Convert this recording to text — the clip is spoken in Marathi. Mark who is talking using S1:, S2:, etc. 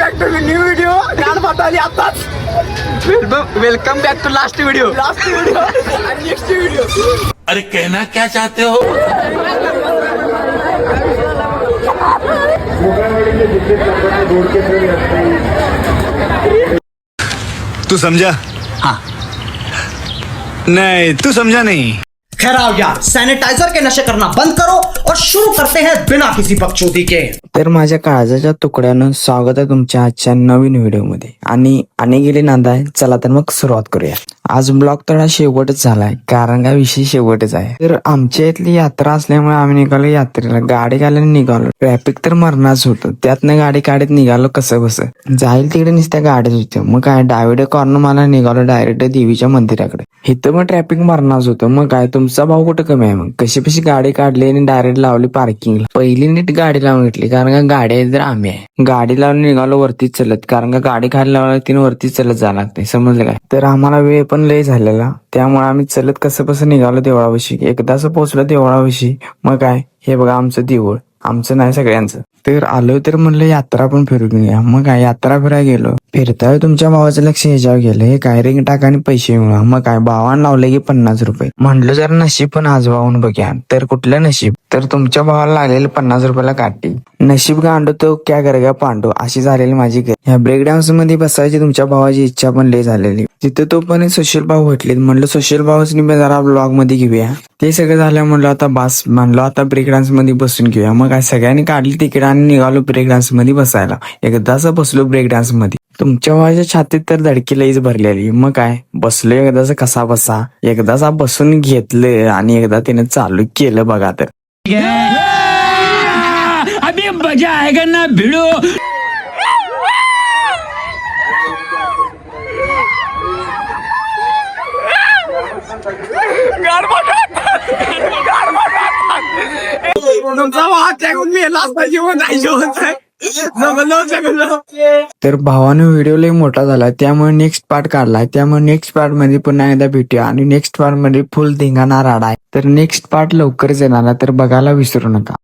S1: Back to new video. गाड आली आताच. Welcome back to last video आणि नेक्स्ट व्हिडिओ.
S2: अरे कहना क्या चाहते हो?
S3: तू समझा? हाँ नहीं, तू समझा नहीं.
S4: खैराओ यार, सैनिटाइजर के नशे करना बंद करो और शुरू करते हैं बिना किसी बकचोदी के.
S5: तर माझ्या काळजाच्या तुकड्यानं स्वागत आहे तुमच्या आजच्या नवीन व्हिडिओमध्ये. आणि गेले नांदाय, चला तर मग सुरुवात करूया. आज ब्लॉग थोडा शेवटच झालाय, कारण का विषय शेवटच आहे. तर आमच्या इथली यात्रा असल्यामुळे आम्ही निघालो यात्रेला. गाडी घालायला निघालो. ट्रॅफिक तर मरणाच होतं. त्यातनं गाडी काढत निघालो कसं बसं. जाईल तिकडे नुसत्या गाड्याच होत्या. मग काय डावीड कॉर्नर मला निघालो डायरेक्ट देवीच्या मंदिराकडे. इथं मग ट्रॅफिक मरणाच होतं. मग काय तुमचा भाव कुठं कमी आहे. मग कशी गाडी काढली आणि डायरेक्ट लावली पार्किंगला. पहिली नीट गाडी लावून घेतली, कारण का गाडी आहे तर आम्ही आहे. गाडी लावून निघालो वरतीच चलत, कारण का गाडी खाली लावली तिने वरतीच चलत जायला लागते. समजलं काय. तर आम्हाला वेळ पण लय झालेला, त्यामुळे आम्ही चलत कसं निघालो देवळाविषयी. एकदाच पोहोचलो देवळाविषयी. मग काय हे बघा आमचं देऊळ, आमचं नाही सगळ्यांचं. तर आलो तर म्हणलं यात्रा पण फिरून घेऊया. मग काय यात्रा फिरायला गेलो. फिरताय तुमच्या भावाचं लक्ष ह्याच्यावर गेलं. हे काय रिंग टाका आणि पैसे मिळवा. मग काय भावानं लावले की 50 रुपये. म्हणलं जरा नशीब पण आजमावून बघ्या. तर कुठलं नशीब, तर तुमच्या भावाला लागलेलं 50 रुपयाला काठी. नशीब गांडो तो क्या करेगा पांडू, अशी झालेली माझी. ह्या ब्रेक डान्स मध्ये बसायची तुमच्या भावाची इच्छा पण लय झालेली. तिथं तो पण सोशल भाव भेटले. म्हणलं सोशल भावाच जरा ब्लॉग मध्ये घेऊया. ते सगळं झालं. म्हणलं आता बास, म्हणलं आता ब्रेक डान्स मध्ये बसून घेऊया. मग काय सगळ्यांनी काढली तिकीट आणि निघालो ब्रेक डान्स मध्ये बसायला. एकदाच बसलो ब्रेक डान्स मध्ये. तुमच्या भावाच्या छातीत तर धडकी लईच भरलेली. मग काय बसलो एकदाच कसा बसा. एकदाच बसून घेतलं आणि एकदा तिने चालू केलं बघा. तर
S2: अभी मजा आएगा ना भिड़ो.
S1: तुमचा भाव टाकून मी लास्ट जीवन
S5: तर भावानं व्हिडिओ लई मोठा झाला, त्यामुळे नेक्स्ट पार्ट काढलाय. त्यामुळे नेक्स्ट पार्ट मध्ये पुन्हा एकदा भेटूया. आणि नेक्स्ट पार्ट मध्ये फुल धिंगाणा राडा आहे. तर नेक्स्ट पार्ट लवकरच येणार आहे, तर बघायला विसरू नका.